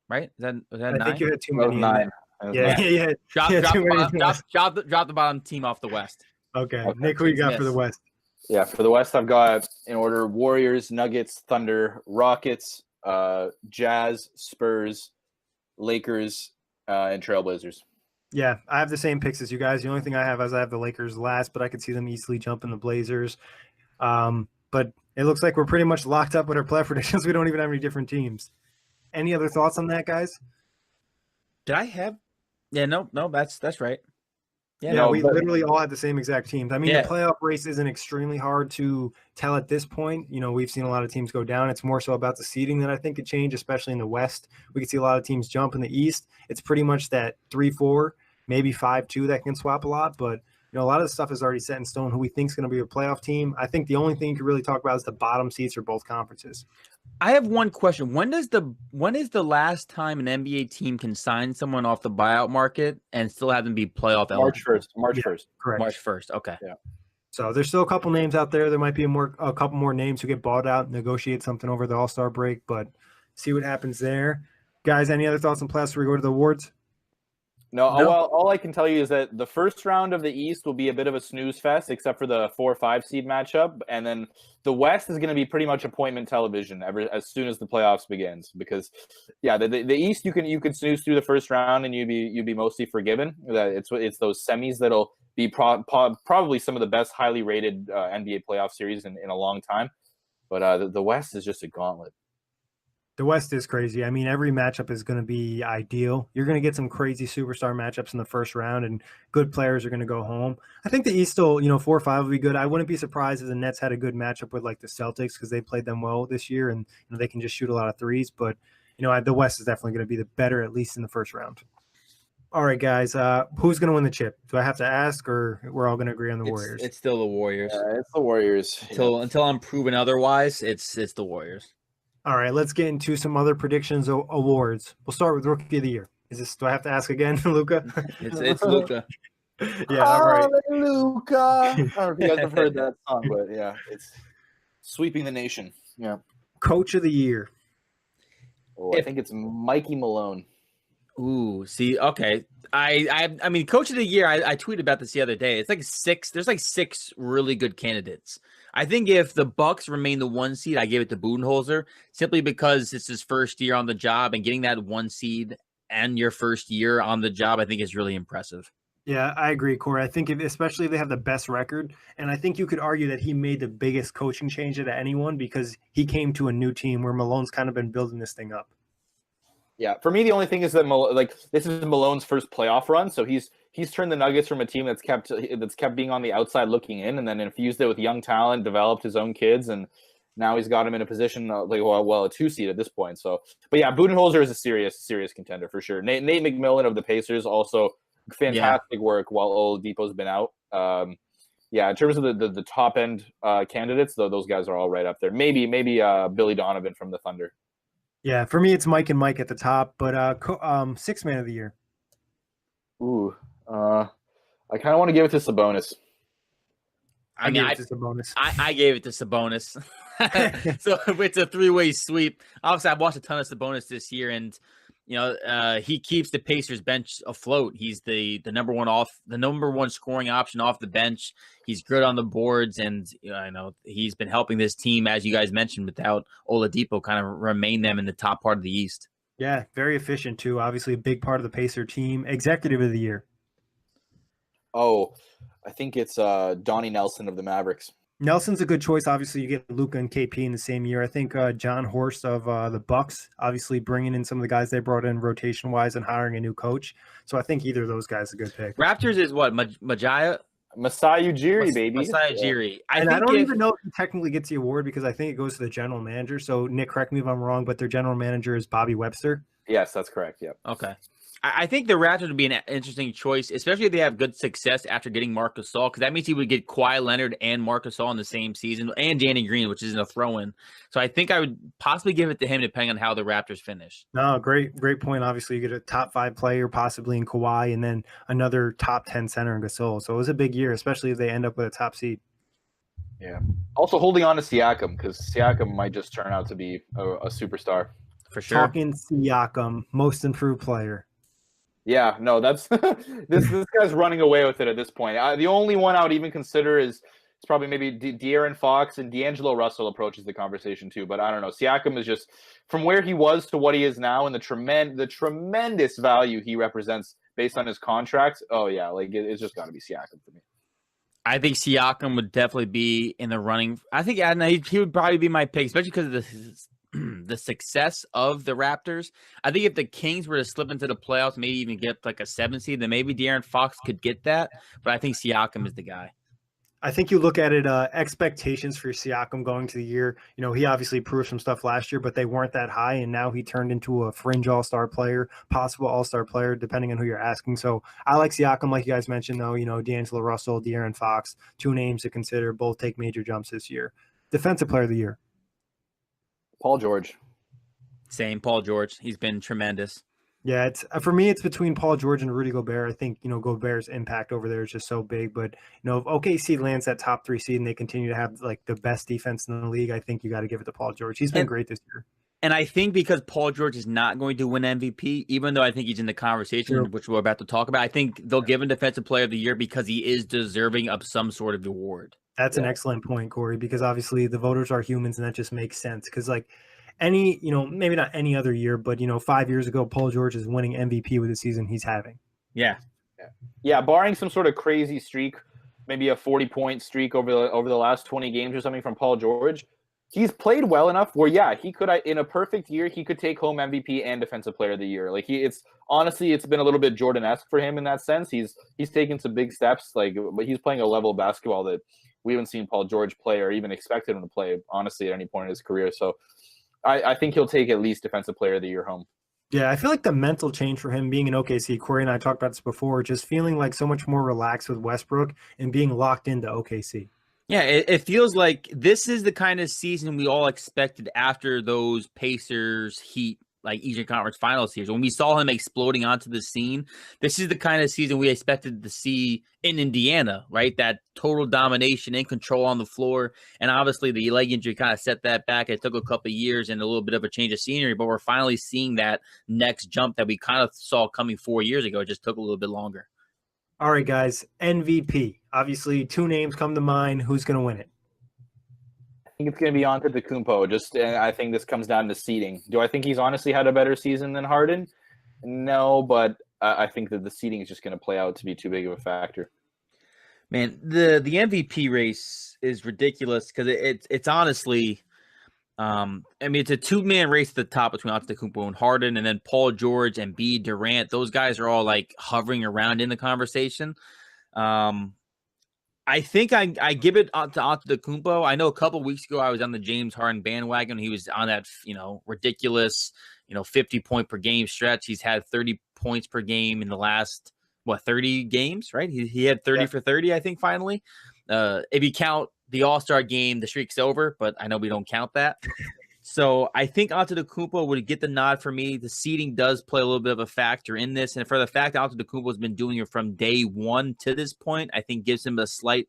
Right? Is that 9? I think you had too many. 9. Yeah. Drop the bottom team off the West. Okay. Nick, who you got for the West? Yeah, for the West, I've got in order Warriors, Nuggets, Thunder, Rockets, Jazz, Spurs, Lakers, and Trailblazers. Yeah, I have the same picks as you guys. The only thing I have is I have the Lakers last, but I could see them easily jumping the Blazers. But it looks like we're pretty much locked up with our playoff predictions. We don't even have any different teams. Any other thoughts on that, guys? Did I have? Yeah, no, that's right. Yeah, we literally all had the same exact teams. I mean, the playoff race isn't extremely hard to tell at this point. We've seen a lot of teams go down. It's more so about the seeding that I think could change, especially in the West. We could see a lot of teams jump in the East. It's pretty much that 3-4, maybe 5-2 that can swap a lot. But, a lot of the stuff is already set in stone who we think is going to be a playoff team. I think the only thing you can really talk about is the bottom seeds for both conferences. I have one question. When is the last time an NBA team can sign someone off the buyout market and still have them be playoff eligible? March 1st. Correct. March 1st. Okay. Yeah. So there's still a couple names out there. There might be a couple more names who get bought out, negotiate something over the All-Star break, but see what happens there. Guys, any other thoughts on playoffs before we go to the awards? No. Well, all I can tell you is that the first round of the East will be a bit of a snooze fest, except for the 4-5 seed matchup, and then the West is going to be pretty much appointment television as soon as the playoffs begins. Because, the East you can snooze through the first round and you'd be mostly forgiven. It's those semis that'll be probably some of the best highly rated NBA playoff series in a long time. But the West is just a gauntlet. The West is crazy. I mean, every matchup is going to be ideal. You're going to get some crazy superstar matchups in the first round, and good players are going to go home. I think the East still, 4-5 will be good. I wouldn't be surprised if the Nets had a good matchup with like the Celtics because they played them well this year, and they can just shoot a lot of threes. But the West is definitely going to be the better, at least in the first round. All right, guys. Who's going to win the chip? Do I have to ask, or we're all going to agree on the Warriors? It's still the Warriors. It's the Warriors. Until I'm proven otherwise, it's the Warriors. All right, let's get into some other predictions awards. We'll start with Rookie of the Year. Do I have to ask again, Luka? It's Luka. Yeah, all right. Luka. I don't know if you guys have heard that song, but yeah, it's sweeping the nation. Yeah. Coach of the Year. I think it's Mikey Malone. Ooh, see, okay. I mean, coach of the year, I tweeted about this the other day. It's like there's like six really good candidates. I think if the Bucks remain the 1 seed, I give it to Budenholzer simply because it's his first year on the job, and getting that 1 seed and your first year on the job, I think is really impressive. Yeah, I agree, Corey. I think especially if they have the best record, and I think you could argue that he made the biggest coaching change to anyone because he came to a new team where Malone's kind of been building this thing up. Yeah, for me, the only thing is that this is Malone's first playoff run, so he's turned the Nuggets from a team that's kept being on the outside looking in, and then infused it with young talent, developed his own kids, and now he's got him in a position a 2 seed at this point. So, but yeah, Budenholzer is a serious contender for sure. Nate McMillan of the Pacers also fantastic work while Oladipo's been out. In terms of the top end candidates, though, those guys are all right up there. Maybe Billy Donovan from the Thunder. Yeah, for me, it's Mike and Mike at the top, but sixth man of the year. Ooh, I kind of want to give it to Sabonis. I gave it to Sabonis. So it's a three-way sweep. Obviously, I've watched a ton of Sabonis this year, and he keeps the Pacers bench afloat. He's the number one scoring option off the bench. He's good on the boards, and I know he's been helping this team, as you guys mentioned, without Oladipo, kind of remain them in the top part of the East. Yeah, very efficient too. Obviously, a big part of the Pacer team. Executive of the year. Oh, I think it's Donnie Nelson of the Mavericks. Nelson's a good choice. Obviously, you get Luka and KP in the same year. I think John Horst of the Bucks, obviously bringing in some of the guys they brought in rotation-wise and hiring a new coach. So I think either of those guys is a good pick. Raptors is what? Masai Ujiri, baby. Masai Ujiri. I don't even know if he technically gets the award because I think it goes to the general manager. So, Nick, correct me if I'm wrong, but their general manager is Bobby Webster. Yes, that's correct. Yep. Okay. I think the Raptors would be an interesting choice, especially if they have good success after getting Marc Gasol, because that means he would get Kawhi Leonard and Marc Gasol in the same season, and Danny Green, which isn't a throw-in. So I think I would possibly give it to him depending on how the Raptors finish. No, great point. Obviously, you get a top 5 player possibly in Kawhi, and then another top 10 center in Gasol. So it was a big year, especially if they end up with a top seed. Yeah. Also holding on to Siakam, because Siakam might just turn out to be a superstar. For sure. Talking Siakam, most improved player. Yeah, no, that's this guy's running away with it at this point. The only one I would even consider is probably maybe De'Aaron Fox, and D'Angelo Russell approaches the conversation too. But I don't know. Siakam is just from where he was to what he is now, and the tremendous value he represents based on his contracts. Oh yeah, it's just got to be Siakam for me. I think Siakam would definitely be in the running. I think he would probably be my pick, especially because of the success of the Raptors. I think if the Kings were to slip into the playoffs, maybe even get like a 7 seed, then maybe De'Aaron Fox could get that. But I think Siakam is the guy. I think you look at it, expectations for Siakam going to the year. He obviously proved some stuff last year, but they weren't that high, and now he turned into a fringe all-star player, possible all-star player, depending on who you're asking. So I like Siakam, like you guys mentioned, though. D'Angelo Russell, De'Aaron Fox, 2 names to consider. Both take major jumps this year. Defensive player of the year. Paul George. Same, Paul George. He's been tremendous. Yeah, it's for me, it's between Paul George and Rudy Gobert. I think, Gobert's impact over there is just so big. But, if OKC lands that top 3 seed and they continue to have like the best defense in the league, I think you got to give it to Paul George. He's been great this year. And I think because Paul George is not going to win MVP, even though I think he's in the conversation, which we're about to talk about, I think they'll give him Defensive Player of the Year because he is deserving of some sort of award. That's an excellent point, Corey, because obviously the voters are humans, and that just makes sense. Because maybe not any other year, but 5 years ago, Paul George is winning MVP with the season he's having. Yeah. Barring some sort of crazy streak, maybe a 40-point streak over the last 20 games or something from Paul George, he's played well enough where he could, in a perfect year, he could take home MVP and Defensive Player of the Year. It's been a little bit Jordan-esque for him in that sense. He's taken some big steps, but he's playing a level of basketball that we haven't seen Paul George play or even expected him to play, honestly, at any point in his career. So I think he'll take at least Defensive Player of the Year home. Yeah, I feel like the mental change for him being in OKC, Corey and I talked about this before, just feeling like so much more relaxed with Westbrook and being locked into OKC. Yeah, it feels like this is the kind of season we all expected after those Pacers Heat like Eastern Conference Finals series. When we saw him exploding onto the scene, this is the kind of season we expected to see in Indiana, right? That total domination and control on the floor. And obviously the leg injury kind of set that back. It took a couple of years and a little bit of a change of scenery, but we're finally seeing that next jump that we kind of saw coming 4 years ago. It just took a little bit longer. All right, guys, MVP. Obviously, 2 names come to mind. Who's going to win it? I think it's going to be Antetokounmpo. I think this comes down to seeding. Do I think he's honestly had a better season than Harden? No, but I think that the seeding is just going to play out to be too big of a factor. Man, the MVP race is ridiculous because it's honestly, it's a 2-man race at the top between Antetokounmpo and Harden, and then Paul George and Embiid, Durant. Those guys are all like hovering around in the conversation. I think I give it to Antetokounmpo. I know a couple weeks ago I was on the James Harden bandwagon. He was on that, ridiculous, 50-point per game stretch. He's had 30 points per game in the last 30 games, right? He had 30 for 30, I think, finally. If you count the All-Star game, the streak's over, but I know we don't count that. So I think Antetokounmpo would get the nod for me. The seeding does play a little bit of a factor in this. And for the fact that Antetokounmpo has been doing it from day one to this point, I think gives him a slight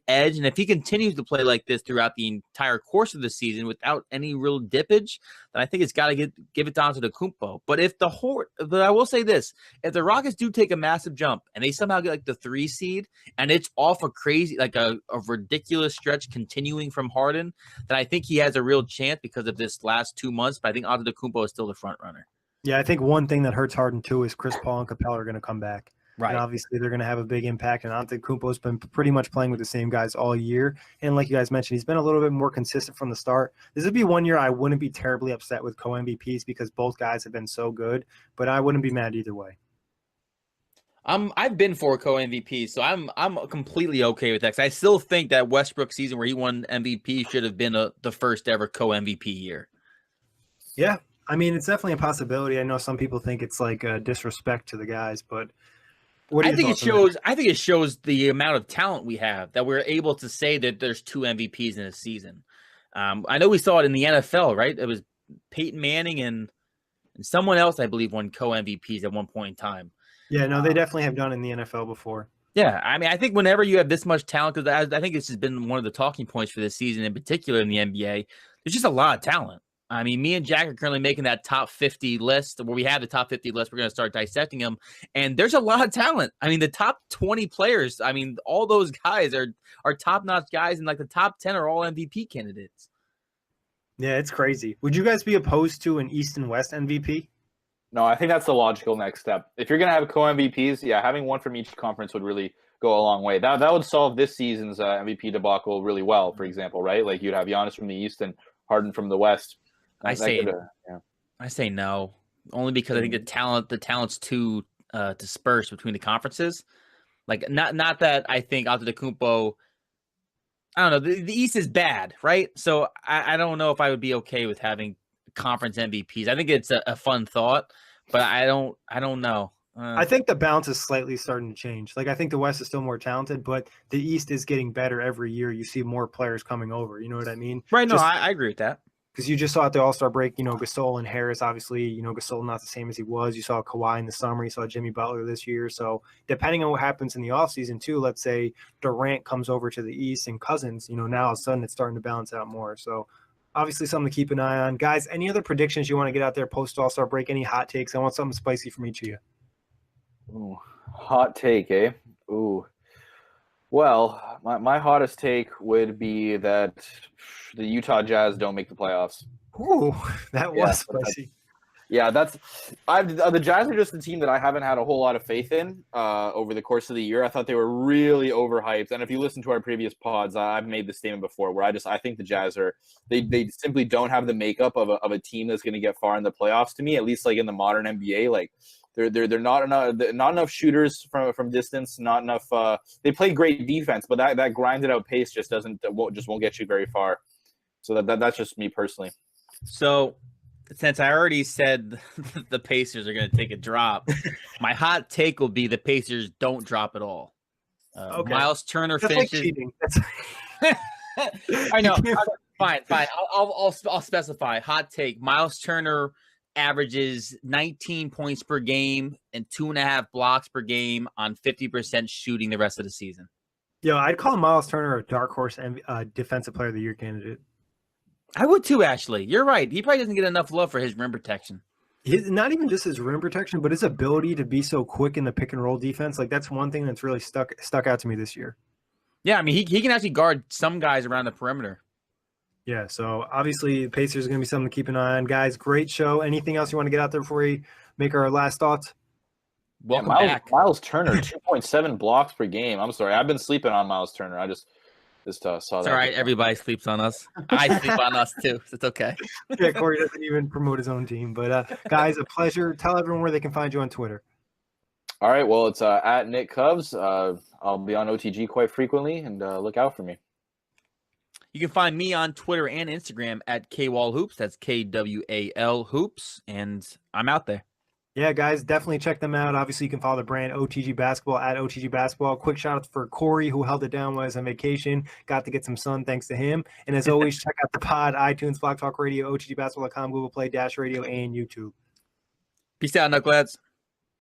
edge. And if he continues to play like this throughout the entire course of the season without any real dippage, then I think it's got to give it to Antetokounmpo. But but I will say this, if the Rockets do take a massive jump and they somehow get like the 3 seed and it's off a crazy, like a ridiculous stretch continuing from Harden, then I think he has a real chance because of this last 2 months. But I think Antetokounmpo is still the front runner. Yeah, I think one thing that hurts Harden too is Chris Paul and Capella are going to come back. Right. And obviously they're going to have a big impact. And Antetokounmpo's been pretty much playing with the same guys all year. And like you guys mentioned, he's been a little bit more consistent from the start. This would be one year I wouldn't be terribly upset with co-MVPs because both guys have been so good. But I wouldn't be mad either way. I've been for co-MVP, so I'm completely okay with that. 'Cause I still think that Westbrook season where he won MVP should have been the first ever co-MVP year. Yeah, I mean it's definitely a possibility. I know some people think it's like a disrespect to the guys, but I think it shows the amount of talent we have that we're able to say that there's 2 MVPs in a season. I know we saw it in the NFL, right? It was Peyton Manning and someone else, I believe, won co-MVPs at one point in time. Yeah, no, they definitely have done it in the NFL before. Yeah, I mean, I think whenever you have this much talent, because I think this has been one of the talking points for this season, in particular in the NBA, there's just a lot of talent. I mean, me and Jack are currently making that top 50 list where we have the top 50 list. We're going to start dissecting them. And there's a lot of talent. I mean, the top 20 players, I mean, all those guys are top-notch guys, and like the top 10 are all MVP candidates. Yeah, it's crazy. Would you guys be opposed to an East and West MVP? No, I think that's the logical next step. If you're going to have co-MVPs, having one from each conference would really go a long way. That would solve this season's MVP debacle really well, for example, right? Like you'd have Giannis from the East and Harden from the West. I say no, only because I think the talent's too dispersed between the conferences. Like not that I think Antetokounmpo, I don't know, the East is bad, right? So I don't know if I would be okay with having conference MVPs. I think it's a fun thought, but I don't know. I think the balance is slightly starting to change. Like I think the West is still more talented, but the East is getting better every year. You see more players coming over. You know what I mean? Right. No, I agree with that. Because you just saw at the All-Star break, Gasol and Harris, obviously, Gasol not the same as he was. You saw Kawhi in the summer. You saw Jimmy Butler this year. So depending on what happens in the offseason too, let's say Durant comes over to the East and Cousins, now all of a sudden it's starting to balance out more. So obviously something to keep an eye on. Guys, any other predictions you want to get out there post All-Star break? Any hot takes? I want something spicy from each of you. Ooh, hot take, eh? Ooh. Well, my hottest take would be that the Utah Jazz don't make the playoffs. Ooh, that was spicy. The Jazz are just a team that I haven't had a whole lot of faith in over the course of the year. I thought they were really overhyped. And if you listen to our previous pods, I've made the statement before where I think the Jazz they simply don't have the makeup of a team that's going to get far in the playoffs to me, at least like in the modern NBA. Like they're not enough shooters from distance, not enough. They play great defense, but that grinded out pace just won't get you very far. So that's just me personally. So since I already said the Pacers are going to take a drop, my hot take will be the Pacers don't drop at all. Okay. Miles Turner finishes. Like I know. Fine. I'll specify. Hot take. Miles Turner averages 19 points per game and 2.5 blocks per game on 50% shooting the rest of the season. Yo, I'd call Miles Turner a dark horse and defensive player of the year candidate. I would too, Ashley. You're right. He probably doesn't get enough love for his rim protection. Not even just his rim protection, but his ability to be so quick in the pick and roll defense. Like, that's one thing that's really stuck out to me this year. Yeah, I mean, he can actually guard some guys around the perimeter. Yeah, so obviously the Pacers are going to be something to keep an eye on. Guys, great show. Anything else you want to get out there before we make our last thoughts? Welcome Miles, back. Miles Turner, 2.7 blocks per game. I'm sorry. I've been sleeping on Miles Turner. I just saw It's that. all right. Everybody sleeps on us. I sleep on us too. So it's okay. Yeah, Kory doesn't even promote his own team. But guys, a pleasure. Tell everyone where they can find you on Twitter. All right. Well, it's at Nik Cuvs. I'll be on OTG quite frequently, and look out for me. You can find me on Twitter and Instagram at KWalHoops. That's KWAL Hoops. And I'm out there. Yeah, guys, definitely check them out. Obviously, you can follow the brand OTG Basketball at OTG Basketball. Quick shout out for Kory, who held it down while I was on vacation. Got to get some sun thanks to him. And as always, check out the pod, iTunes, Block Talk Radio, OTGBasketball.com, Google Play, Dash Radio, and YouTube. Peace out, Knuckleheads.